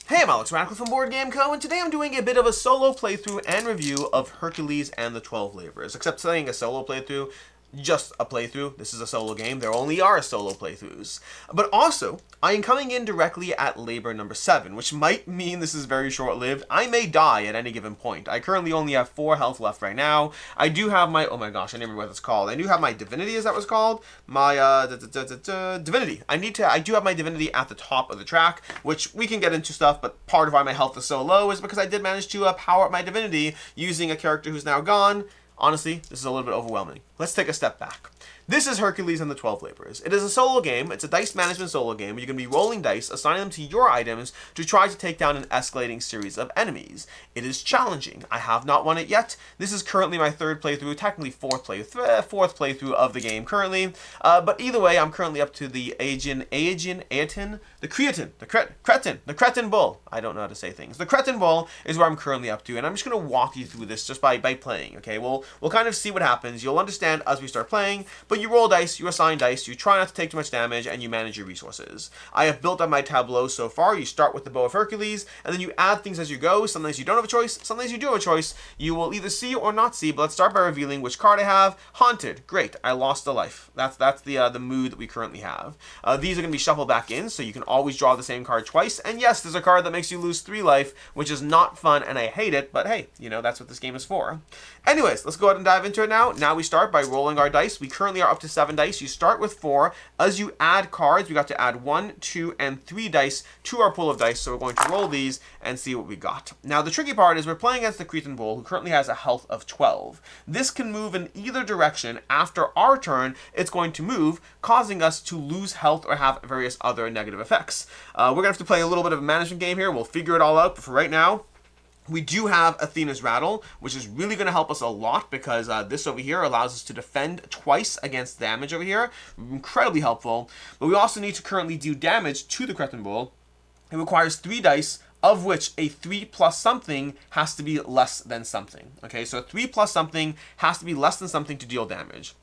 Hey, I'm Alex Radcliffe from Board Game Co, and today I'm doing a bit of a solo playthrough and review of Hercules and the 12 Laborers. Except saying a solo playthrough, just a playthrough. This is a solo game. There only are solo playthroughs. But also, I am coming in directly at labor number 7, which might mean this is very short-lived. I may die at any given point. I currently only have 4 health left right now. I do have my, oh my gosh, I don't remember what it's called. I do have my divinity, is that what it's called? My, divinity. I do have my divinity at the top of the track, which we can get into stuff, but part of why my health is so low is because I did manage to power up my divinity using a character who's now gone. Honestly, this is a little bit overwhelming. Let's take a step back. This is Hercules and the 12 Laborers. It is a solo game. It's a dice management solo game where you're going to be rolling dice, assigning them to your items to try to take down an escalating series of enemies. It is challenging. I have not won it yet. This is currently my 3rd playthrough, technically 4th playthrough of the game currently. But either way, I'm currently up to the the Cretin Bull. I don't know how to say things. The Cretin Bull is where I'm currently up to, and I'm just going to walk you through this just by playing, okay? We'll kind of see what happens. You'll understand as we start playing, but you roll dice, you assign dice, you try not to take too much damage, and you manage your resources. I have built up my tableau so far. You start with the Bow of Hercules, and then you add things as you go. Sometimes you don't have a choice, sometimes you do have a choice. You will either see or not see, but let's start by revealing which card I have. Haunted. Great, I lost a life. That's the mood that we currently have. These are going to be shuffled back in, so you can always draw the same card twice. And yes, there's a card that makes you lose 3 life, which is not fun, and I hate it, but hey, you know, that's what this game is for. Anyways, let's go ahead and dive into it now. Now we start by rolling our dice. We currently are up to 7 dice. You start with 4. As you add cards, we got to add 1, 2, and 3 dice to our pool of dice. So we're going to roll these and see what we got. Now the tricky part is we're playing against the Cretan Bull, who currently has a health of 12. This can move in either direction. After our turn, it's going to move, causing us to lose health or have various other negative effects. We're going to have to play a little bit of a management game here. We'll figure it all out, but for right now, we do have Athena's Rattle, which is really going to help us a lot because this over here allows us to defend twice against damage over here. Incredibly helpful. But we also need to currently do damage to the Cretan Bull. It requires 3 dice, of which a 3 plus something has to be less than something. Okay, so a 3 plus something has to be less than something to deal damage.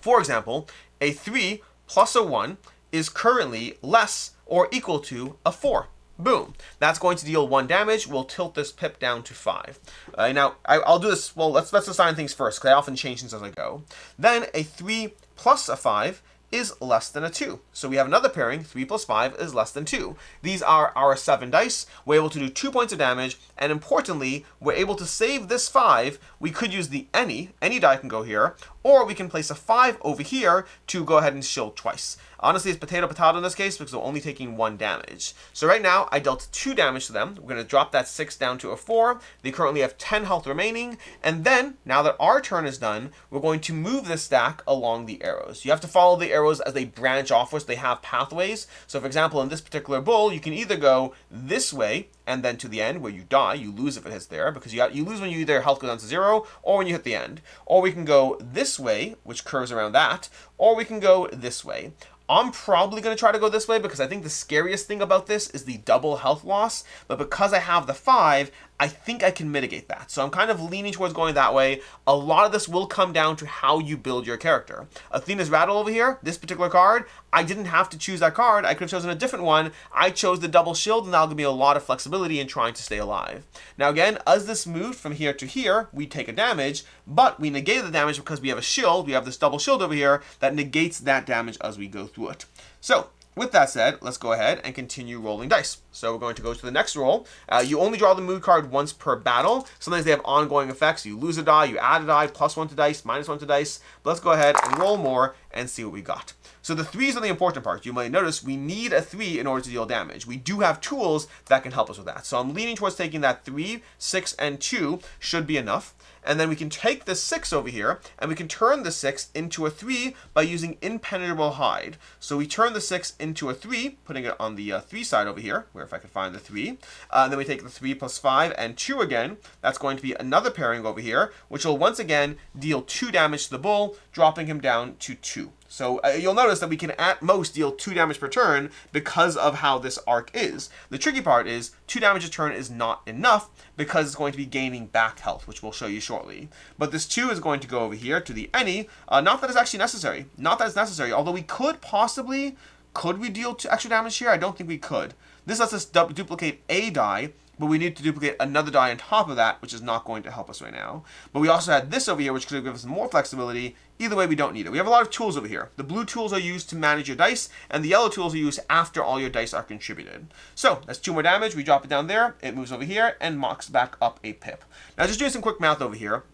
For example, a 3 plus a 1 is currently less or equal to a 4. Boom. That's going to deal 1 damage. We'll tilt this pip down to 5. Now, I'll do this. Well, let's assign things first, because I often change things as I go. Then a 3 plus a 5 is less than a 2. So we have another pairing. 3 plus 5 is less than 2. These are our 7 dice. We're able to do 2 points of damage, and importantly, we're able to save this 5. We could use the any die can go here, or we can place a 5 over here to go ahead and shield twice. Honestly, it's potato in this case because we're only taking 1 damage. So right now, I dealt 2 damage to them. We're going to drop that 6 down to a 4. They currently have 10 health remaining. And then, now that our turn is done, we're going to move this stack along the arrows. You have to follow the arrows as they branch offwards. They have pathways. So for example, in this particular bull, you can either go this way and then to the end where you die. You lose if it hits there because you lose when you either health goes down to 0 or when you hit the end. Or we can go this way, which curves around that, or we can go this way. I'm probably going to try to go this way because I think the scariest thing about this is the double health loss, but because I have the 5, I think I can mitigate that. So I'm kind of leaning towards going that way. A lot of this will come down to how you build your character. Athena's Rattle over here, this particular card, I didn't have to choose that card. I could have chosen a different one. I chose the double shield, and that'll give me a lot of flexibility in trying to stay alive. Now again, as this moved from here to here, we take a damage, but we negate the damage because we have a shield. We have this double shield over here that negates that damage as we go through it. So, with that said, let's go ahead and continue rolling dice. So we're going to go to the next roll. You only draw the mood card once per battle. Sometimes they have ongoing effects. You lose a die, you add a die, +1 to dice, -1 to dice. But let's go ahead and roll more and see what we got. So the 3s are the important part. You might notice we need a 3 in order to deal damage. We do have tools that can help us with that. So I'm leaning towards taking that 3, 6, and 2 should be enough. And then we can take the 6 over here, and we can turn the 6 into a 3 by using Impenetrable Hide. So we turn the 6 into a 3, putting it on the 3 side over here, where if I could find the 3. Then we take the 3 plus 5 and 2 again. That's going to be another pairing over here, which will once again deal 2 damage to the bull, dropping him down to 2. So you'll notice that we can at most deal 2 damage per turn because of how this arc is. The tricky part is 2 damage a turn is not enough because it's going to be gaining back health, which we'll show you shortly. But this 2 is going to go over here to the any. Not that it's actually necessary. Not that it's necessary, although we could possibly... Could we deal extra damage here? I don't think we could. This lets us duplicate a die, but we need to duplicate another die on top of that, which is not going to help us right now. But we also had this over here, which could give us more flexibility. Either way, we don't need it. We have a lot of tools over here. The blue tools are used to manage your dice, and the yellow tools are used after all your dice are contributed. So that's 2 more damage. We drop it down there. It moves over here and mocks back up a pip. Now, just doing some quick math over here.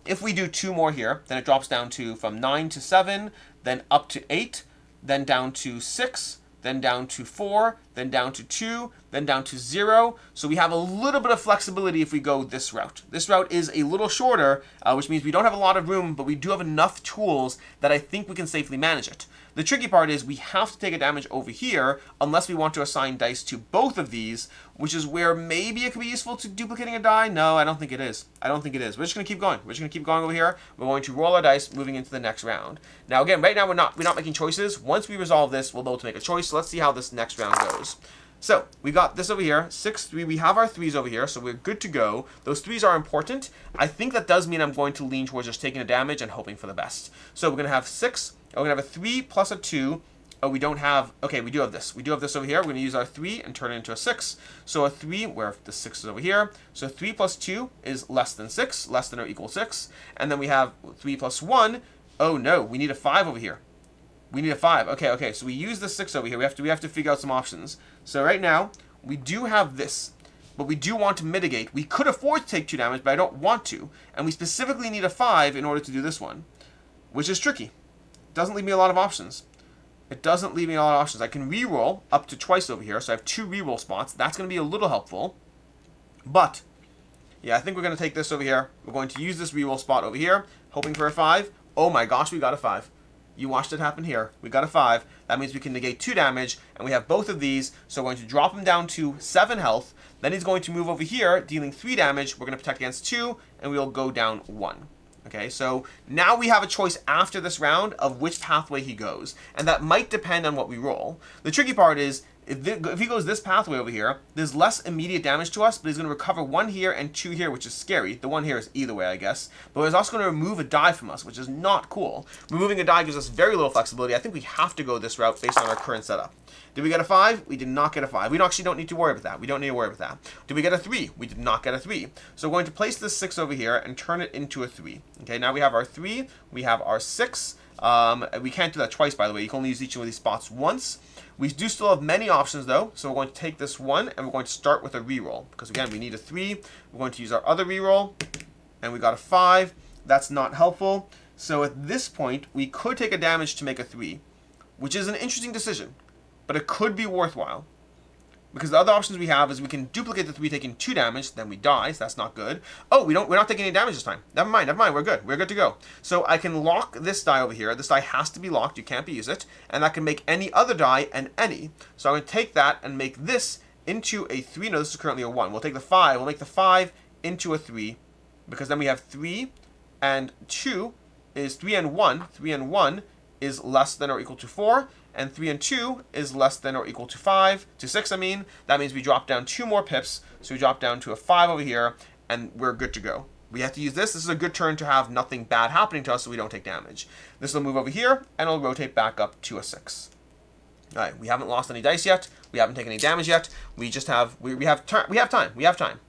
If we do 2 more here, then it drops down to from 9 to 7, then up to 8, then down to 6, then down to 4, then down to 2, then down to 0. So we have a little bit of flexibility if we go this route. This route is a little shorter, which means we don't have a lot of room, but we do have enough tools that I think we can safely manage it. The tricky part is we have to take a damage over here unless we want to assign dice to both of these, which is where maybe it could be useful to duplicating a die. No, I don't think it is. I don't think it is. We're just going to keep going. We're just going to keep going over here. We're going to roll our dice moving into the next round. Now, again, right now we're not making choices. Once we resolve this, we'll be able to make a choice. So let's see how this next round goes. So we got this over here, 6, 3. We have our 3s over here, so we're good to go. Those 3s are important. I think that does mean I'm going to lean towards just taking a damage and hoping for the best. So we're going to have 6. We're going to have a 3 plus a 2. Oh, we don't have... Okay, we do have this. We do have this over here. We're going to use our 3 and turn it into a 6. So a 3, where the 6 is over here. So 3 plus 2 is less than 6, less than or equal 6. And then we have 3 plus 1. Oh, no, we need a 5 over here. We need a 5. Okay. So we use the 6 over here. We have to figure out some options. So right now, we do have this. But we do want to mitigate. We could afford to take 2 damage, but I don't want to. And we specifically need a 5 in order to do this one. Which is tricky. Doesn't leave me a lot of options. It doesn't leave me a lot of options. I can reroll up to twice over here. So I have 2 reroll spots. That's going to be a little helpful. But, yeah, I think we're going to take this over here. We're going to use this reroll spot over here. Hoping for a 5. Oh my gosh, we got a 5. You watched it happen here. We got a 5. That means we can negate 2 damage, and we have both of these. So we're going to drop him down to 7 health. Then he's going to move over here, dealing 3 damage. We're going to protect against 2, and we'll go down 1. Okay, so now we have a choice after this round of which pathway he goes. And that might depend on what we roll. The tricky part is, if he goes this pathway over here, there's less immediate damage to us, but he's going to recover 1 here and 2 here, which is scary. The 1 here is either way, I guess. But he's also going to remove a die from us, which is not cool. Removing a die gives us very little flexibility. I think we have to go this route based on our current setup. Did we get a 5? We did not get a 5. We actually don't need to worry about that. We don't need to worry about that. Did we get a 3? We did not get a 3. So we're going to place this 6 over here and turn it into a 3. Okay, now we have our 3. We have our 6. We can't do that twice, by the way. You can only use each one of these spots once. We do still have many options, though. So we're going to take this 1, and we're going to start with a reroll. Because, again, we need a 3. We're going to use our other reroll. And we got a 5. That's not helpful. So at this point, we could take a damage to make a 3. Which is an interesting decision. But it could be worthwhile. Because the other options we have is we can duplicate the 3 taking 2 damage, then we die, so that's not good. Oh, we're not taking any damage this time. Never mind, we're good. We're good to go. So I can lock this die over here. This die has to be locked, you can't use it. And that can make any other die an any. So I'm going to take that and make this into a 3. No, this is currently a 1. We'll take the 5. We'll make the 5 into a 3. Because then we have 3 and 2 is 3 and 1. 3 and 1 is less than or equal to 4. And 3 and 2 is less than or equal to 6, I mean. That means we drop down 2 more pips. So we drop down to a 5 over here, and we're good to go. We have to use this. This is a good turn to have nothing bad happening to us so we don't take damage. This will move over here, and it'll rotate back up to a 6. All right, we haven't lost any dice yet. We haven't taken any damage yet. We just have, we have time. We have time.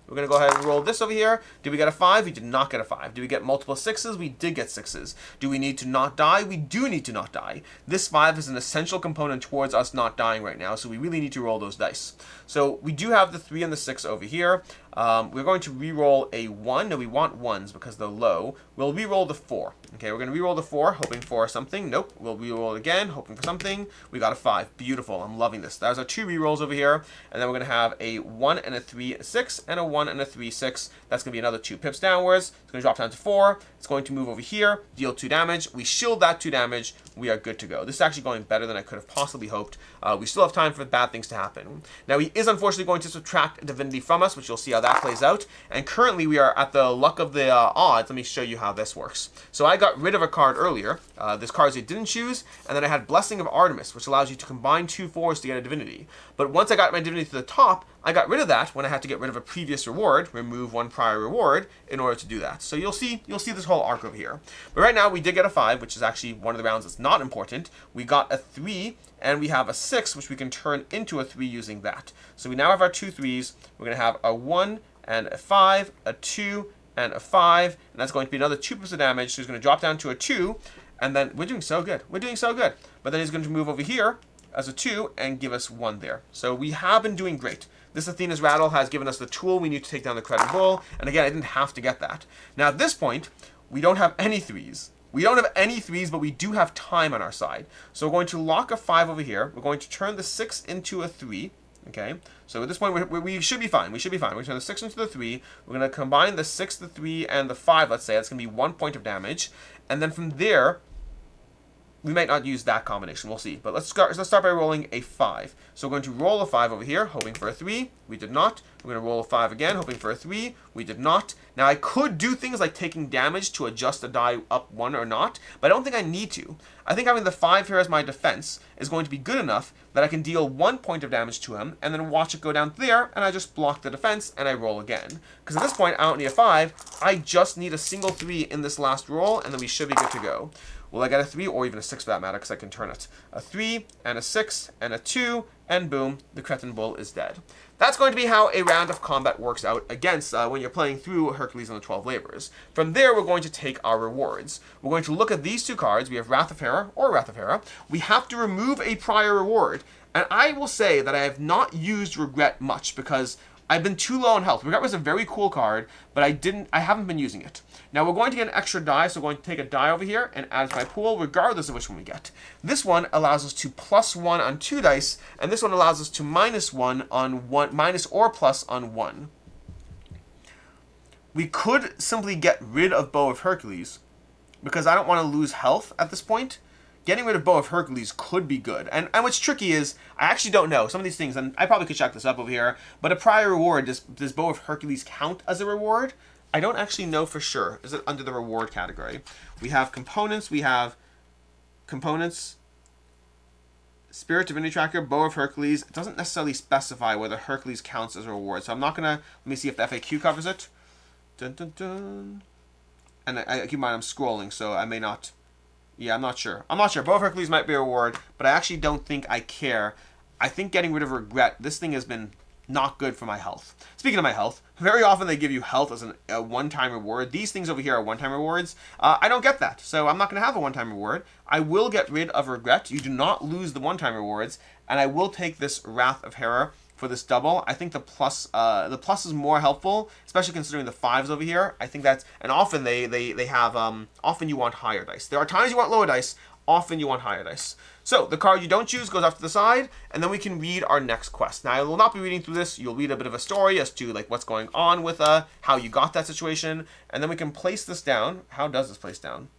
We're going to go ahead and roll this over here. Did we get a 5? We did not get a 5. Did we get multiple 6s? We did get 6s. Do we need to not die? We do need to not die. This 5 is an essential component towards us not dying right now, so we really need to roll those dice. So we do have the 3 and the 6 over here. We're going to re-roll a 1. No, we want 1s because they're low. We'll re-roll the 4. Okay, we're going to re-roll the 4, hoping for something. Nope. We'll re-roll it again, hoping for something. We got a 5. Beautiful. I'm loving this. There's our 2 re-rolls over here. And then we're going to have a 1 and a 3, 6, and a 1 and a 3, 6. That's going to be another 2 pips downwards. It's going to drop down to 4. It's going to move over here, deal 2 damage. We shield that 2 damage. We are good to go. This is actually going better than I could have possibly hoped. We still have time for bad things to happen. Now, he is unfortunately going to subtract divinity from us, which you'll see how that plays out. And currently, we are at the luck of the odds. Let me show you how this works. So I got rid of a card earlier. This card I didn't choose. And then I had Blessing of Artemis, which allows you to combine 2 4s to get a divinity. But once I got my divinity to the top, I got rid of that when I had to get rid of a previous reward, remove one prior reward in order to do that. So you'll see this whole arc over here. But right now we did get a 5, which is actually one of the rounds that's not important. We got a 3, and we have a 6, which we can turn into a 3 using that. So we now have our 2 3s. We're going to have a 1 and a 5, a 2 and a 5, and that's going to be another 2 points of damage. So he's going to drop down to a 2, and then we're doing so good. We're doing so good. But then he's going to move over here as a 2 and give us 1 there. So we have been doing great. This Athena's Rattle has given us the tool we need to take down the Cretin Bull, and again, I didn't have to get that. Now at this point, we don't have any 3s. We don't have any 3s, but we do have time on our side. So we're going to lock a 5 over here. We're going to turn the 6 into a 3. Okay, so at this point, we should be fine. We should be fine. We're going to turn the 6 into the 3. We're going to combine the 6, the 3, and the 5, let's say. That's going to be 1 point of damage. And then from there, we might not use that combination. We'll see. But let's start by rolling a 5. So we're going to roll a 5 over here, hoping for a 3. We did not. We're going to roll a 5 again, hoping for a 3. We did not. Now, I could do things like taking damage to adjust the die up 1 or not, but I don't think I need to. I think having the 5 here as my defense is going to be good enough that I can deal 1 point of damage to him, and then watch it go down there, and I just block the defense, and I roll again. Because at this point, I don't need a 5. I just need a single 3 in this last roll, and then we should be good to go. Will I get a 3 or even a 6 for that matter, because I can turn it. A 3 and a 6 and a 2, and boom, the Cretin Bull is dead. That's going to be how a round of combat works out against when you're playing through Hercules and the 12 Labors. From there, we're going to take our rewards. We're going to look at these 2 cards. We have Wrath of Hera or Wrath of Hera. We have to remove a prior reward. And I will say that I have not used Regret much because I've been too low on health. Regret was a very cool card, but I haven't been using it. Now we're going to get an extra die, so we're going to take a die over here and add it to my pool, regardless of which one we get. This one allows us to +1 on 2 dice, and this one allows us to -1 on 1, minus or plus on 1. We could simply get rid of Bow of Hercules, because I don't want to lose health at this point. Getting rid of Bow of Hercules could be good. And what's tricky is, I actually don't know. Some of these things, and I probably could check this up over here, but a prior reward, does Bow of Hercules count as a reward? I don't actually know for sure. Is it under the reward category? We have components. Spirit Divinity Tracker, Bow of Hercules. It doesn't necessarily specify whether Hercules counts as a reward. So I'm not going to, let me see if the FAQ covers it. Dun, dun, dun. And I keep in mind I'm scrolling, so I may not. Yeah, I'm not sure. Bow of Hercules might be a reward, but I actually don't think I care. I think getting rid of Regret, this thing has been not good for my health. Speaking of my health, very often they give you health as a one-time reward. These things over here are one-time rewards. I don't get that, so I'm not going to have a one-time reward. I will get rid of Regret. You do not lose the one-time rewards, and I will take this Wrath of Hera for this double. I think the plus is more helpful, especially considering the 5s over here. I think that's, and often they have, often you want higher dice. There are times you want lower dice, often you want higher dice. So the card you don't choose goes off to the side, and then we can read our next quest. Now I will not be reading through this. You'll read a bit of a story as to like what's going on with how you got that situation, and then we can place this down. How does this place down?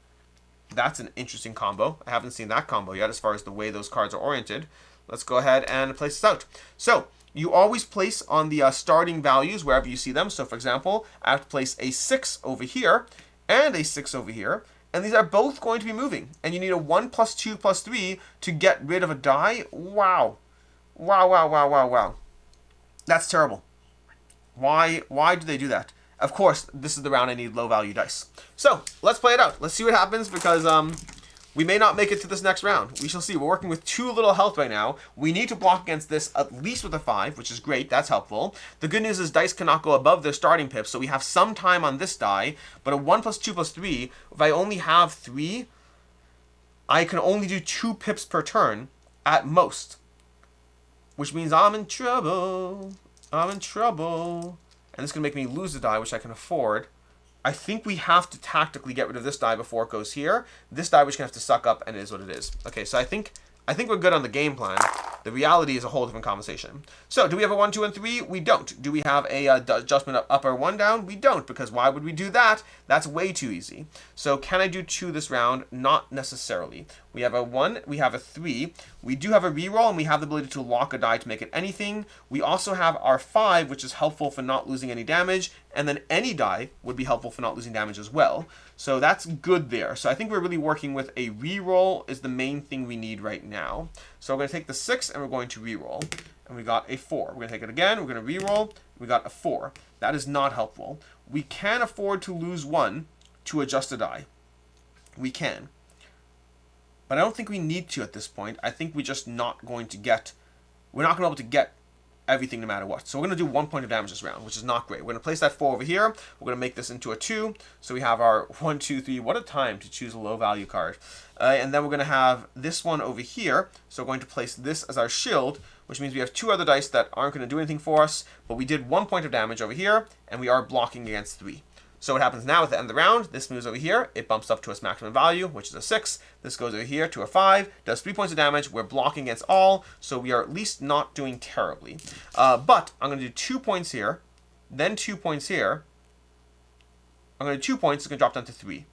That's an interesting combo. I haven't seen that combo yet as far as the way those cards are oriented. Let's go ahead and place this out. So you always place on the starting values wherever you see them. So for example, I have to place a 6 over here and a 6 over here. And these are both going to be moving. And you need a 1 + 2 + 3 to get rid of a die. Wow. Wow. That's terrible. Why do they do that? Of course, this is the round I need low value dice. So let's play it out. Let's see what happens because we may not make it to this next round. We shall see. We're working with 2 little health right now. We need to block against this at least with a 5, which is great. That's helpful. The good news is dice cannot go above their starting pips, so we have some time on this die. But a 1 + 2 + 3, if I only have 3, I can only do 2 pips per turn at most. Which means I'm in trouble. I'm in trouble. And it's going to make me lose the die, which I can afford. I think we have to tactically get rid of this die before it goes here. This die we're just going to have to suck up, and it is what it is. Okay, so I think we're good on the game plan. The reality is a whole different conversation. So, do we have a 1, 2, and 3? We don't. Do we have a adjustment of up or 1 down? We don't, because why would we do that? That's way too easy. So, can I do 2 this round? Not necessarily. We have a 1, we have a 3. We do have a reroll, and we have the ability to lock a die to make it anything. We also have our 5, which is helpful for not losing any damage, and then any die would be helpful for not losing damage as well. So that's good there. So I think we're really working with a reroll is the main thing we need right now. So we're going to take the 6 and we're going to reroll. And and we got a 4. We're going to take it again. We're going to reroll. We got a 4. That is not helpful. We can afford to lose 1 to adjust a die. We can. But I don't think we need to at this point. I think we're just not going to get... We're not going to be able to get everything no matter what. So we're going to do 1 point of damage this round, which is not great. We're going to place that 4 over here. We're going to make this into a 2. So we have our 1, 2, 3. What a time to choose a low value card. And then we're going to have this one over here. So we're going to place this as our shield, which means we have 2 other dice that aren't going to do anything for us. But we did 1 point of damage over here, and we are blocking against 3. So what happens now at the end of the round, this moves over here, it bumps up to its maximum value, which is a 6. This goes over here to a 5, does 3 points of damage. We're blocking against all, so we are at least not doing terribly. But I'm going to do 2 points here, then 2 points here. I'm going to do 2 points, it's going to drop down to 3.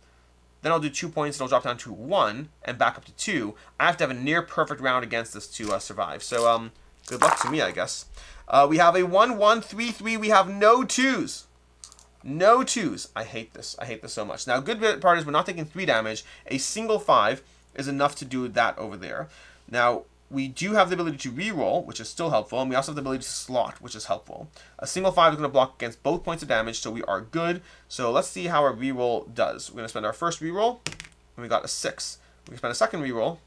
Then I'll do 2 points, it'll drop down to 1, and back up to 2. I have to have a near perfect round against this to survive. So good luck to me, I guess. We have a 1, 1, 3, 3. We have no 2s. No 2s. I hate this. I hate this so much. Now, good part is we're not taking 3 damage. A single 5 is enough to do that over there. Now, we do have the ability to reroll, which is still helpful, and we also have the ability to slot, which is helpful. A single 5 is going to block against both points of damage, so we are good. So let's see how our reroll does. We're going to spend our first reroll, and we got a 6. We spend a second reroll,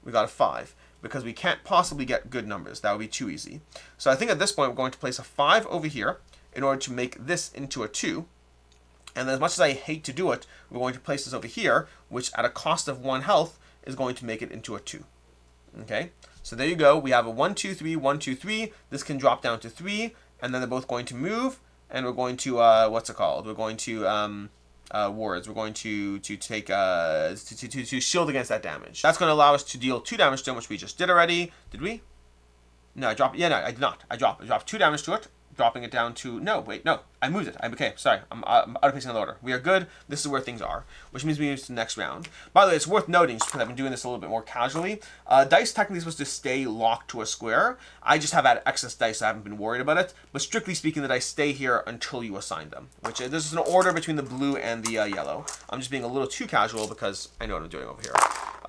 we got a 5. Because we can't possibly get good numbers. That would be too easy. So I think at this point, we're going to place a 5 over here, in order to make this into a 2. And as much as I hate to do it, we're going to place this over here, which at a cost of 1 health is going to make it into a 2. Okay, so there you go. We have a 1, 2, 3, 1, 2, 3. This can drop down to 3, and then they're both going to move, and we're going to, what's it called? We're going to, wards. We're going to take, to shield against that damage. That's going to allow us to deal 2 damage to them, which we just did already. Did we? No, I dropped, yeah, no, I did not. I dropped 2 damage to it. Dropping it down to, no, wait, no, I moved it. Okay, sorry, I'm out of place in the order. We are good. This is where things are, which means we move to the next round. By the way, it's worth noting, just because I've been doing this a little bit more casually, dice technically supposed to stay locked to a square. I just have had excess dice, so I haven't been worried about it. But strictly speaking, the dice stay here until you assign them, which this is an order between the blue and the yellow. I'm just being a little too casual because I know what I'm doing over here.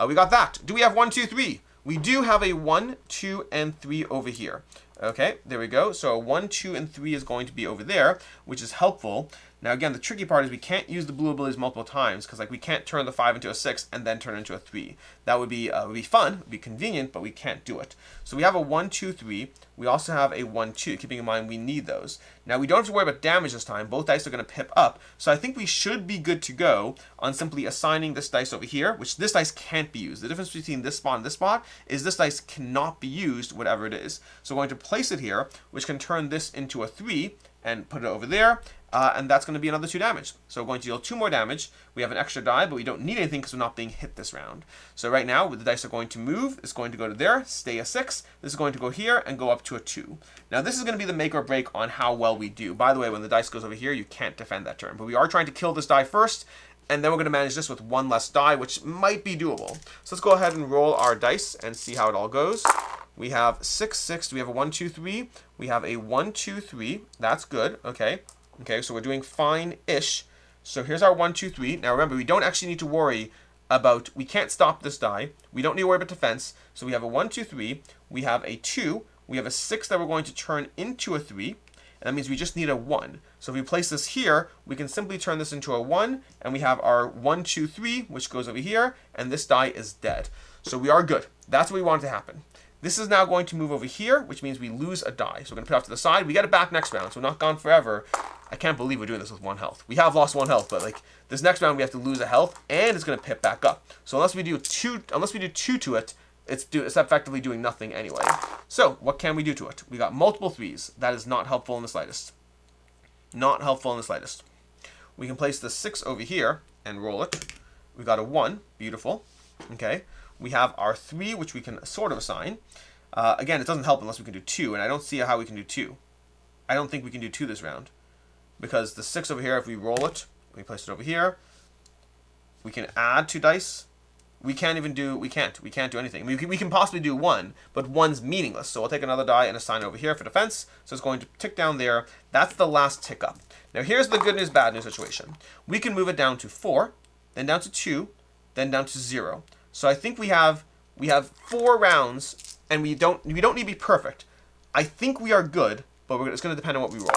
We got that. Do we have 1, 2, 3? We do have a 1, 2, and 3 over here. Okay, there we go. So 1, 2, and 3 is going to be over there, which is helpful. Now, again, the tricky part is we can't use the blue abilities multiple times because, like, we can't turn the 5 into a 6 and then turn it into a 3. That would be fun, would be convenient, but we can't do it. So we have a 1, 2, 3. We also have a 1, 2, keeping in mind we need those. Now, we don't have to worry about damage this time. Both dice are going to pip up. So I think we should be good to go on simply assigning this dice over here, which this dice can't be used. The difference between this spot and this spot is this dice cannot be used, whatever it is. So we're going to place it here, which can turn this into a 3 and put it over there. And that's going to be another 2 damage. So we're going to deal 2 more damage. We have an extra die, but we don't need anything because we're not being hit this round. So right now, the dice are going to move. It's going to go to there, stay a 6. This is going to go here and go up to a 2. Now, this is going to be the make or break on how well we do. By the way, when the dice goes over here, you can't defend that turn. But we are trying to kill this die first, and then we're going to manage this with 1 less die, which might be doable. So let's go ahead and roll our dice and see how it all goes. We have 6, 6. Do we have a 1, 2, 3? We have a 1, 2, 3. That's good. Okay. Okay, so we're doing fine-ish. So here's our 1, 2, 3. Now remember, we don't actually need to worry about, we can't stop this die. We don't need to worry about defense. So we have a 1, 2, 3. We have a 2. We have a 6 that we're going to turn into a 3. And that means we just need a 1. So if we place this here, we can simply turn this into a 1. And we have our 1, 2, 3, which goes over here. And this die is dead. So we are good. That's what we want to happen. This is now going to move over here, which means we lose a die. So we're going to put it off to the side. We get it back next round, so we're not gone forever. I can't believe we're doing this with 1 health. We have lost 1 health, but like this next round we have to lose a health, and it's going to pip back up. So unless we do 2 to it, it's effectively doing nothing anyway. So what can we do to it? We got multiple 3s. That is not helpful in the slightest. Not helpful in the slightest. We can place the 6 over here and roll it. We got a 1. Beautiful. Okay. We have our 3, which we can sort of assign. Again, it doesn't help unless we can do 2, and I don't see how we can do 2. I don't think we can do 2 this round. Because the 6 over here, if we roll it, we place it over here, we can add 2 dice. We can't do anything. I mean, we can possibly do 1, but 1's meaningless. So we'll take another die and assign it over here for defense. So it's going to tick down there. That's the last tick up. Now here's the good news, bad news situation. We can move it down to 4, then down to 2, then down to 0. So I think we have 4 rounds, and we don't need to be perfect. I think we are good, but it's going to depend on what we roll.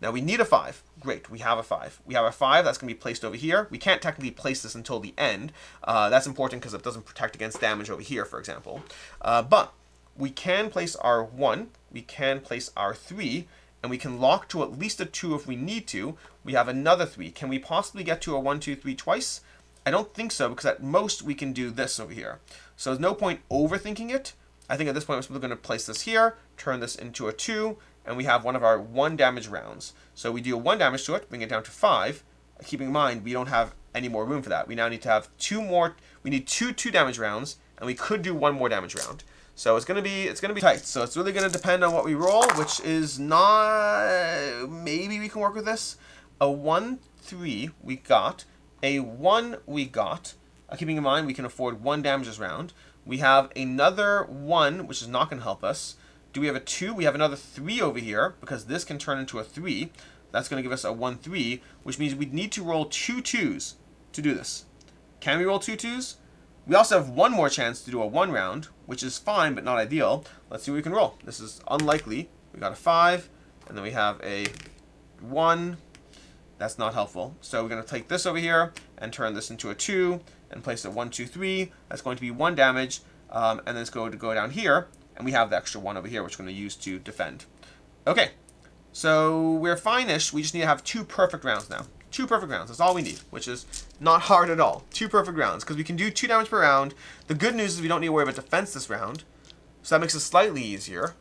Now we need a 5. Great, we have a 5. We have a 5 that's going to be placed over here. We can't technically place this until the end. That's important because it doesn't protect against damage over here, for example. But we can place our 1, we can place our 3, and we can lock to at least a 2 if we need to. We have another 3. Can we possibly get to a 1, 2, 3 twice? I don't think so, because at most we can do this over here. So there's no point overthinking it. I think at this point we're simply going to place this here, turn this into a 2, and we have one of our 1 damage rounds. So we do 1 damage to it, bring it down to 5. Keeping in mind, we don't have any more room for that. We now need to have 2 more. We need 2 damage rounds, and we could do 1 more damage round. So it's gonna be tight. So it's really gonna depend on what we roll, which is not. Maybe we can work with this. A 1, 3 we got. A 1 we got. Keeping in mind we can afford 1 damage this round. We have another 1, which is not gonna help us. Do we have a 2? We have another 3 over here because this can turn into a 3. That's gonna give us a 1, 3, which means we need to roll 2 2s to do this. Can we roll 2 2s? We also have 1 more chance to do a 1 round, which is fine, but not ideal. Let's see what we can roll. This is unlikely. We got a 5, and then we have a 1. That's not helpful. So we're going to take this over here and turn this into a 2 and place it 1, 2, 3. That's going to be 1 damage, and then it's going to go down here, and we have the extra 1 over here, which we're going to use to defend. Okay, so we're fine-ish. We just need to have 2 perfect rounds now. 2 perfect rounds. That's all we need, which is not hard at all. 2 perfect rounds, because we can do 2 damage per round. The good news is we don't need to worry about defense this round, so that makes it slightly easier.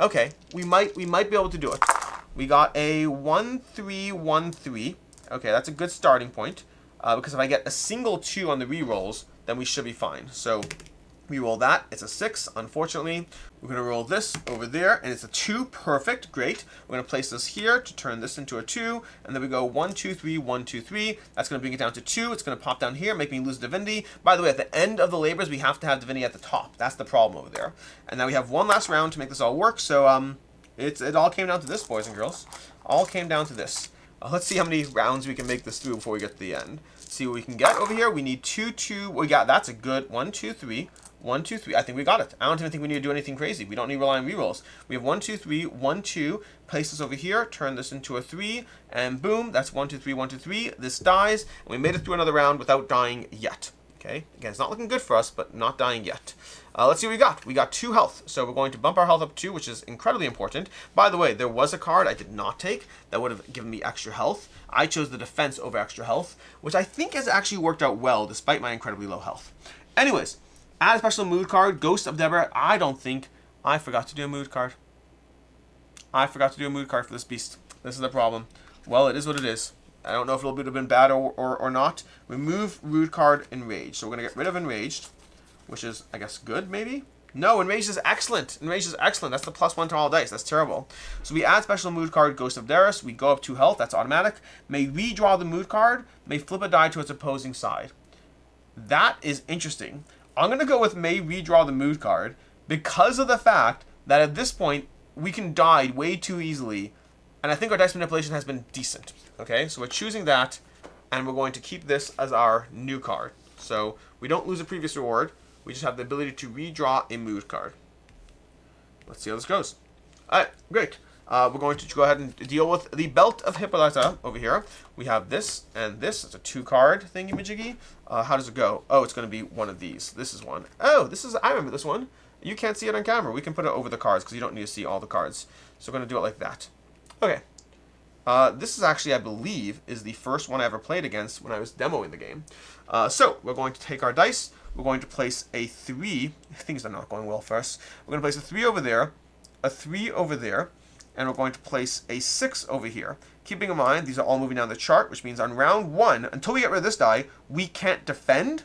Okay, we might be able to do it. We got a 1, 3, 1, 3. Okay, that's a good starting point, because if I get a single 2 on the rerolls, then we should be fine. So we roll that. It's a 6, unfortunately. We're going to roll this over there, and it's a 2. Perfect. Great. We're going to place this here to turn this into a 2, and then we go 1, 2, 3, 1, 2, 3. That's going to bring it down to 2. It's going to pop down here, make me lose divinity. By the way, at the end of the labors, we have to have divinity at the top. That's the problem over there. And now we have 1 last round to make this all work, so it all came down to this, boys and girls. All came down to this. Let's see how many rounds we can make this through before we get to the end. See what we can get over here. We need 2, 2. We got, that's a good 1, 2, 3. 1, 2, 3. I think we got it. I don't even think we need to do anything crazy. We don't need to rely on rerolls. We have 1, 2, 3, 1, 2. Place this over here. Turn this into a 3. And boom. That's 1, 2, 3, 1, 2, 3. This dies. And we made it through another round without dying yet. Okay. Again, it's not looking good for us, but not dying yet. Let's see what we got. We got 2 health. So we're going to bump our health up 2, which is incredibly important. By the way, there was a card I did not take that would have given me extra health. I chose the defense over extra health, which I think has actually worked out well despite my incredibly low health. Anyways. Add a special mood card, Ghost of Deborah. I don't think I forgot to do a mood card. I forgot to do a mood card for this beast. This is the problem. Well, it is what it is. I don't know if it would have been bad or not. Remove mood card Enraged. So we're going to get rid of Enraged, which is, I guess, good, maybe? No, Enraged is excellent. Enraged is excellent. That's the +1 to all dice. That's terrible. So we add special mood card, Ghost of Deborah. We go up 2 health. That's automatic. May redraw the mood card. May flip a die to its opposing side. That is interesting. I'm going to go with may redraw the mood card because of the fact that at this point, we can die way too easily. And I think our dice manipulation has been decent. Okay, so we're choosing that, and we're going to keep this as our new card. So we don't lose a previous reward. We just have the ability to redraw a mood card. Let's see how this goes. All right, great. We're going to go ahead and deal with the Belt of Hippolyta over here. We have this and this. It's a 2-card thingy-majiggy. How does it go? Oh, it's going to be one of these. This is one. Oh, this is, I remember this one. You can't see it on camera. We can put it over the cards because you don't need to see all the cards. So we're going to do it like that. Okay. This is actually, I believe, is the first one I ever played against when I was demoing the game. So we're going to take our dice. We're going to place a 3. Things are not going well for us. We're going to place a 3 over there, a 3 over there, and we're going to place a 6 over here. Keeping in mind, these are all moving down the chart, which means on round 1, until we get rid of this die, we can't defend.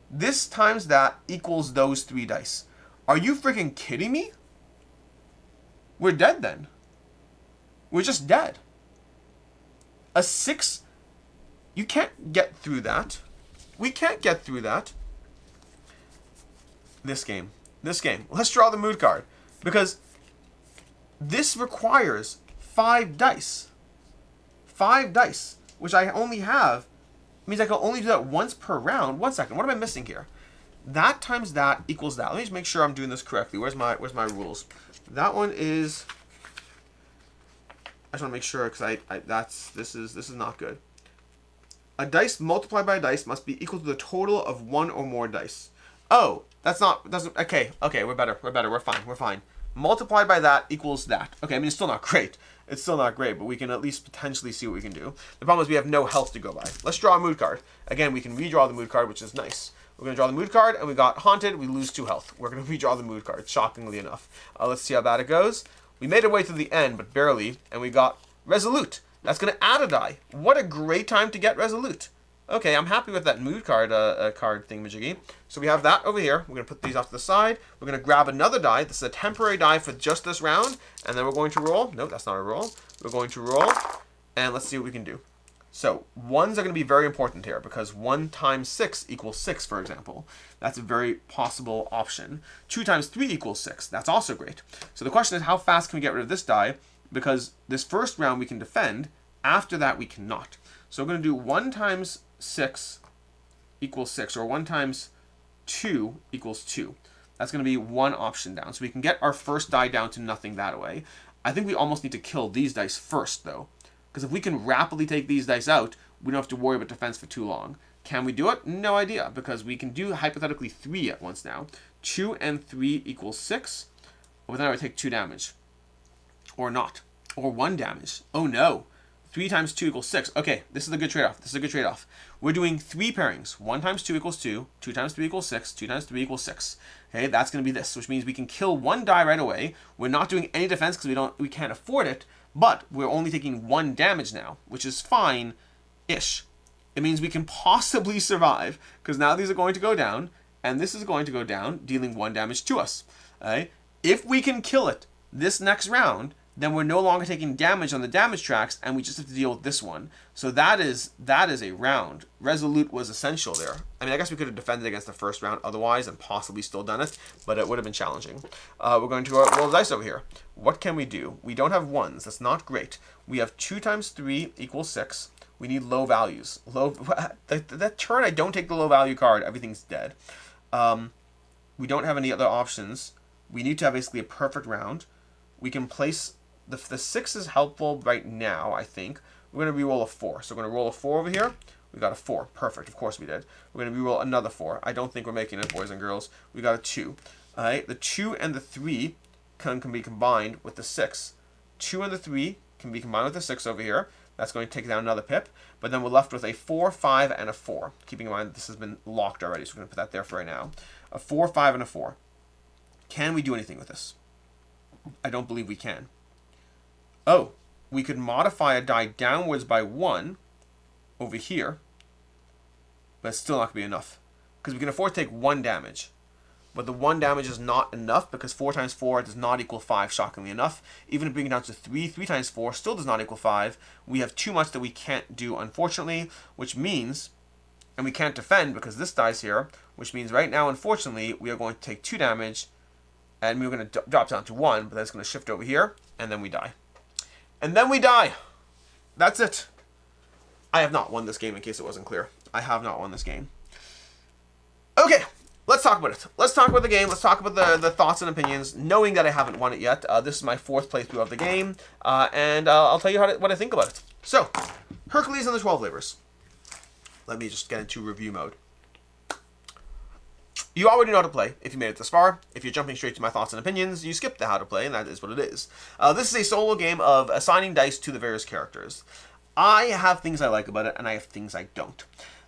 This times that equals those 3 dice. Are you freaking kidding me? We're dead then. We're just dead. A 6, you can't get through that. We can't get through that. This game. Let's draw the mood card. Because this requires 5 dice. 5 dice, which I only have, means I can only do that once per round. 1 second, what am I missing here? That times that equals that. Let me just make sure I'm doing this correctly. Where's my rules? That one is... I just want to make sure because this is not good. A dice multiplied by a dice must be equal to the total of one or more dice. Oh, okay, we're better, we're fine. Multiplied by that equals that. Okay, I mean, it's still not great. It's still not great, but we can at least potentially see what we can do. The problem is we have no health to go by. Let's draw a mood card. Again, we can redraw the mood card, which is nice. We're going to draw the mood card, and we got Haunted. We lose 2 health. We're going to redraw the mood card, shockingly enough. Let's see how bad it goes. We made our way to the end, but barely, and we got Resolute. That's going to add a die. What a great time to get Resolute. Okay, I'm happy with that mood card card thingamajiggy. So we have that over here. We're going to put these off to the side. We're going to grab another die. This is a temporary die for just this round. And then we're going to roll. Nope, that's not a roll. We're going to roll. And let's see what we can do. So 1s are going to be very important here because 1 times 6 equals 6, for example. That's a very possible option. 2 times 3 equals 6. That's also great. So the question is, how fast can we get rid of this die? Because this first round we can defend. After that, we cannot. So we're going to do 1 times 6 equals 6, or 1 times 2 equals 2. That's going to be one option down. So we can get our first die down to nothing that way. I think we almost need to kill these dice first, though. Because if we can rapidly take these dice out, we don't have to worry about defense for too long. Can we do it? No idea, because we can do hypothetically 3 at once now. 2 and 3 equals 6. But then I would take 2 damage. Or not. Or 1 damage. Oh no. 3 times 2 equals 6. Okay, this is a good trade-off. We're doing 3 pairings. 1 times 2 equals 2. 2 times 3 equals 6. 2 times 3 equals 6. Okay, that's going to be this, which means we can kill 1 die right away. We're not doing any defense because we can't afford it, but we're only taking 1 damage now, which is fine-ish. It means we can possibly survive, because now these are going to go down, and this is going to go down, dealing 1 damage to us. Okay? If we can kill it this next round, then we're no longer taking damage on the damage tracks, and we just have to deal with this one. So that is a round. Resolute was essential there. I mean, I guess we could have defended against the first round otherwise and possibly still done it, but it would have been challenging. We're going to roll the dice over here. What can we do? We don't have 1s. That's not great. We have 2 times 3 equals 6. We need low values. That turn, I don't take the low value card. Everything's dead. We don't have any other options. We need to have basically a perfect round. We can place... The 6 is helpful right now, I think. We're going to reroll a 4. So we're going to roll a 4 over here. We got a 4. Perfect. Of course we did. We're going to reroll another 4. I don't think we're making it, boys and girls. We got a 2. All right. The 2 and the 3 can be combined with the 6. 2 and the 3 can be combined with the 6 over here. That's going to take down another pip. But then we're left with a 4, 5, and a 4. Keeping in mind that this has been locked already, so we're going to put that there for right now. A 4, 5, and a 4. Can we do anything with this? I don't believe we can. Oh, we could modify a die downwards by 1 over here, but it's still not going to be enough, because we can afford to take 1 damage. But the 1 damage is not enough, because 4 times 4 does not equal 5, shockingly enough. Even if bringing it down to 3, 3 times 4 still does not equal 5. We have too much that we can't do, unfortunately, which means, and we can't defend because this dies here, which means right now, unfortunately, we are going to take 2 damage, and we're going to drop down to 1, but that's going to shift over here, and then we die. And then we die. That's it. I have not won this game, in case it wasn't clear. I have not won this game. Okay, let's talk about it. Let's talk about the game. Let's talk about the thoughts and opinions, knowing that I haven't won it yet. This is my 4th playthrough of the game, and I'll tell you what I think about it. So, Hercules and the 12 Labors. Let me just get into review mode. You already know how to play if you made it this far. If you're jumping straight to my thoughts and opinions, you skip the how to play, and that is what it is. This is a solo game of assigning dice to the various characters. I have things I like about it, and I have things I don't.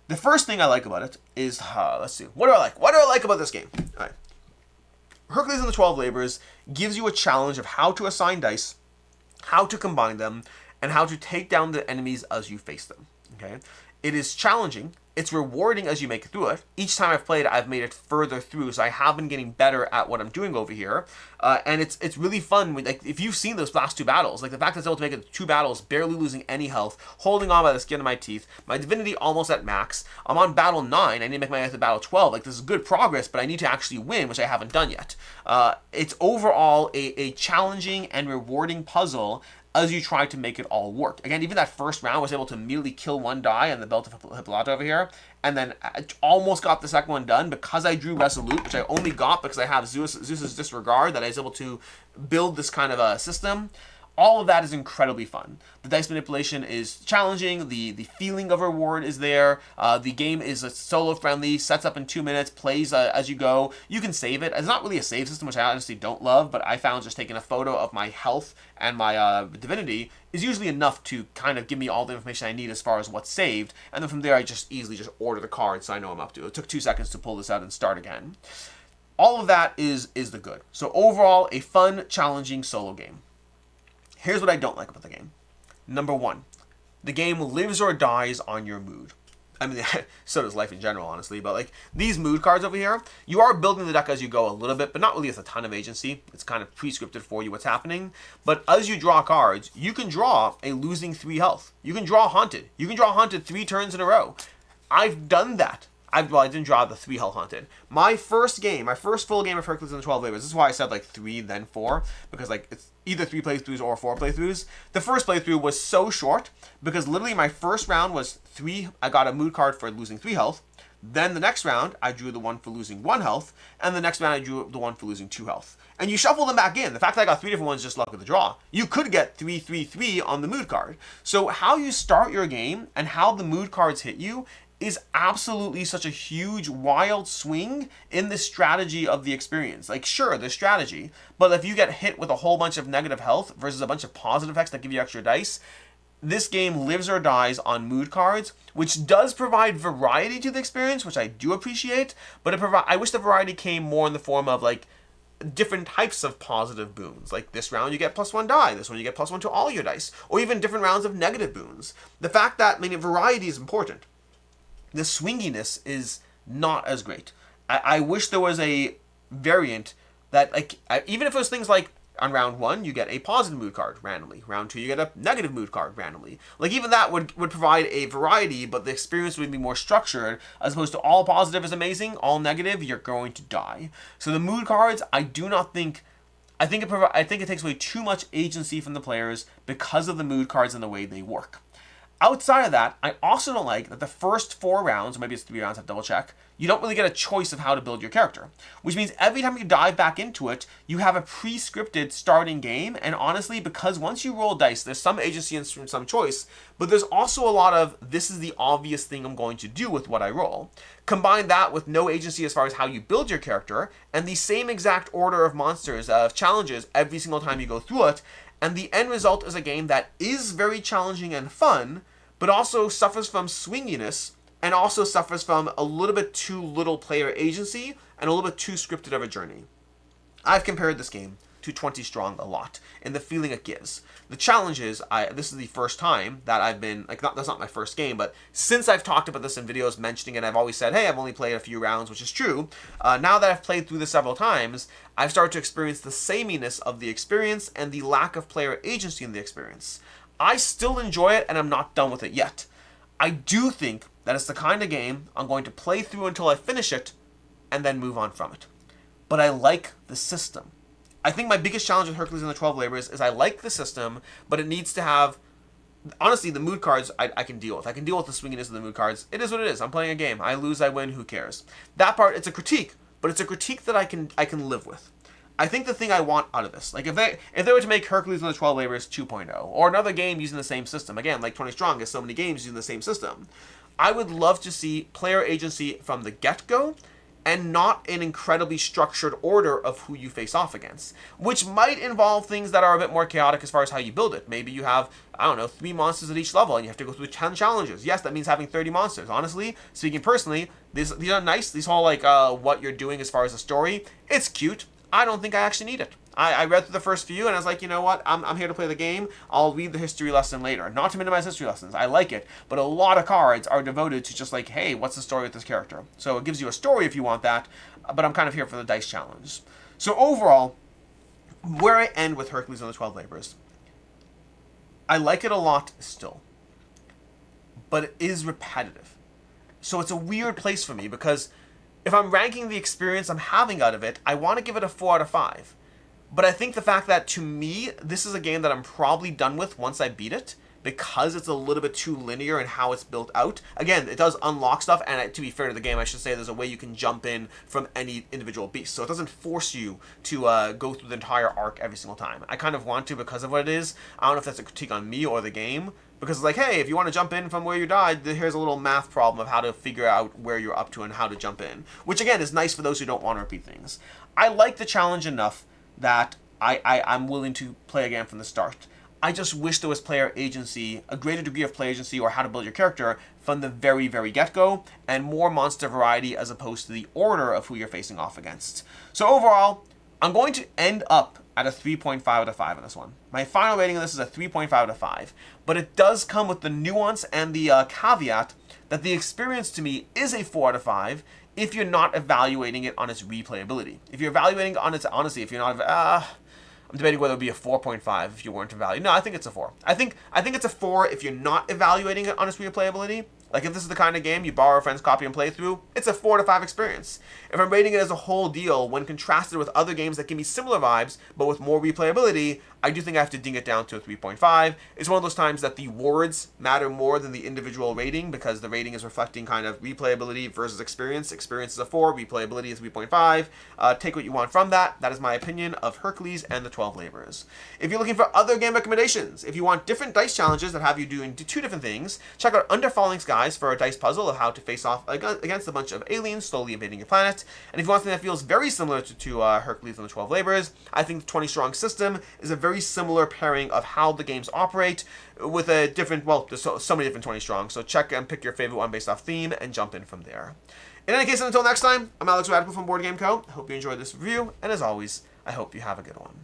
The first thing I like about it is, let's see, what do I like? What do I like about this game? All right. Hercules and the 12 Labors gives you a challenge of how to assign dice, how to combine them, and how to take down the enemies as you face them. Okay? It is challenging. It's rewarding as you make it through it. Each time I've played, I've made it further through, so I have been getting better at what I'm doing over here. And it's really fun. Like, if you've seen those last 2 battles, like the fact that I was able to make it 2 battles, barely losing any health, holding on by the skin of my teeth, my divinity almost at max. I'm on battle 9. I need to make my way to battle 12. Like, this is good progress, but I need to actually win, which I haven't done yet. It's overall a challenging and rewarding puzzle. as you try to make it all work. Again, even that first round was able to immediately kill one die on the belt of Hippolyta over here, and then I almost got the second one done because I drew Resolute, which I only got because I have Zeus's Disregard, that I was able to build this kind of a system. All of that is incredibly fun. The dice manipulation is challenging. The feeling of reward is there. The game is solo friendly, sets up in 2 minutes, plays as you go. You can save it. It's not really a save system, which I honestly don't love, but I found just taking a photo of my health and my divinity is usually enough to kind of give me all the information I need as far as what's saved. And then from there, I just easily just order the card so I know I'm up to. It took 2 seconds to pull this out and start again. All of that is the good. So overall, a fun, challenging solo game. Here's what I don't like about the game. Number 1, the game lives or dies on your mood. I mean, so does life in general, honestly. But like these mood cards over here, you are building the deck as you go a little bit, but not really with a ton of agency. It's kind of pre-scripted for you what's happening. But as you draw cards, you can draw a losing 3 health. You can draw Haunted. You can draw Haunted 3 turns in a row. I've done that. I didn't draw the 3 health Haunted. My first full game of Hercules and the 12 Labors, this is why I said like 3 then 4, because like it's either 3 playthroughs or 4 playthroughs. The first playthrough was so short because literally my first round was 3, I got a mood card for losing 3 health. Then the next round, I drew the one for losing 1 health, and the next round I drew the one for losing 2 health. And you shuffle them back in. The fact that I got 3 different ones is just luck of the draw. You could get 3, 3, 3 on the mood card. So how you start your game and how the mood cards hit you is absolutely such a huge, wild swing in the strategy of the experience. Like, sure, there's strategy, but if you get hit with a whole bunch of negative health versus a bunch of positive effects that give you extra dice, this game lives or dies on mood cards, which does provide variety to the experience, which I do appreciate, but I wish the variety came more in the form of, like, different types of positive boons. Like this round you get +1 die, this one you get +1 to all your dice, or even different rounds of negative boons. The fact that, variety is important. The swinginess is not as great. I wish there was a variant that, like, even if it was things like on round 1, you get a positive mood card randomly. Round 2, you get a negative mood card randomly. Like, even that would provide a variety, but the experience would be more structured, as opposed to all positive is amazing, all negative, you're going to die. So the mood cards, I do not think... I think it takes away too much agency from the players because of the mood cards and the way they work. Outside of that, I also don't like that the first 4 rounds, or maybe it's 3 rounds, I have to double check, you don't really get a choice of how to build your character. Which means every time you dive back into it, you have a pre-scripted starting game, and honestly, because once you roll dice, there's some agency and some choice, but there's also a lot of, this is the obvious thing I'm going to do with what I roll. Combine that with no agency as far as how you build your character, and the same exact order of monsters, of challenges, every single time you go through it, and the end result is a game that is very challenging and fun, but also suffers from swinginess, and also suffers from a little bit too little player agency, and a little bit too scripted of a journey. I've compared this game to 20 Strong a lot, in the feeling it gives. The challenge is, this is the first time that I've been, that's not my first game, but since I've talked about this in videos mentioning it, I've always said, hey, I've only played a few rounds, which is true. Now that I've played through this several times, I've started to experience the sameness of the experience and the lack of player agency in the experience. I still enjoy it, and I'm not done with it yet. I do think that it's the kind of game I'm going to play through until I finish it, and then move on from it. But I like the system. I think my biggest challenge with Hercules and the 12 Labors is I like the system, but it needs to have... Honestly, the mood cards I can deal with. I can deal with the swinginess of the mood cards. It is what it is. I'm playing a game. I lose, I win, who cares? That part, it's a critique, but it's a critique that I can live with. I think the thing I want out of this, like if they were to make Hercules and the 12 Labors 2.0, or another game using the same system, again, like 20 Strong has so many games using the same system, I would love to see player agency from the get-go, and not an incredibly structured order of who you face off against, which might involve things that are a bit more chaotic as far as how you build it. Maybe you have, 3 monsters at each level, and you have to go through 10 challenges. Yes, that means having 30 monsters. Honestly, speaking personally, these are nice. These whole, what you're doing as far as the story, it's cute. I don't think I actually need it. I read through the first few, and I was like, you know what? I'm here to play the game. I'll read the history lesson later. Not to minimize history lessons. I like it. But a lot of cards are devoted to just like, hey, what's the story with this character? So it gives you a story if you want that, but I'm kind of here for the dice challenge. So overall, where I end with Hercules and the 12 Labors, I like it a lot still. But it is repetitive. So it's a weird place for me, because if I'm ranking the experience I'm having out of it, I want to give it a 4 out of 5. But I think the fact that, to me, this is a game that I'm probably done with once I beat it, because it's a little bit too linear in how it's built out. Again, it does unlock stuff, and to be fair to the game, I should say there's a way you can jump in from any individual beast. So it doesn't force you to go through the entire arc every single time. I kind of want to because of what it is. I don't know if that's a critique on me or the game, because it's like, hey, if you want to jump in from where you died, here's a little math problem of how to figure out where you're up to and how to jump in. Which, again, is nice for those who don't want to repeat things. I like the challenge enough that I'm willing to play again from the start. I just wish there was player agency, a greater degree of player agency or how to build your character from the very, very get-go, and more monster variety as opposed to the order of who you're facing off against. So overall, I'm going to end up at a 3.5 out of 5 on this one. My final rating of this is a 3.5 out of 5, but it does come with the nuance and the caveat that the experience to me is a 4 out of 5 if you're not evaluating it on its replayability. If you're evaluating it on its, honestly, if you're not, I'm debating whether it would be a 4.5 if you weren't evaluating. No, I think it's a 4. I think it's a 4 if you're not evaluating it on its replayability. Like, if this is the kind of game you borrow a friend's copy and play through, it's a 4 to 5 experience. If I'm rating it as a whole deal, when contrasted with other games that give me similar vibes, but with more replayability, I do think I have to ding it down to a 3.5. It's one of those times that the words matter more than the individual rating, because the rating is reflecting kind of replayability versus experience. Experience is a 4, replayability is 3.5. Take what you want from that. That is my opinion of Hercules and the 12 Laborers. If you're looking for other game recommendations, if you want different dice challenges that have you doing 2 different things, check out Under Falling's guide for a dice puzzle of how to face off against a bunch of aliens slowly invading your planet. And if you want something that feels very similar to Hercules and the 12 Laborers, I think the 20 Strong system is a very similar pairing of how the games operate with a different, well, there's so many different 20 Strong. So check and pick your favorite one based off theme and jump in from there. In any case, until next time, I'm Alex Radical from Board Game Co. I hope you enjoyed this review, and as always, I hope you have a good one.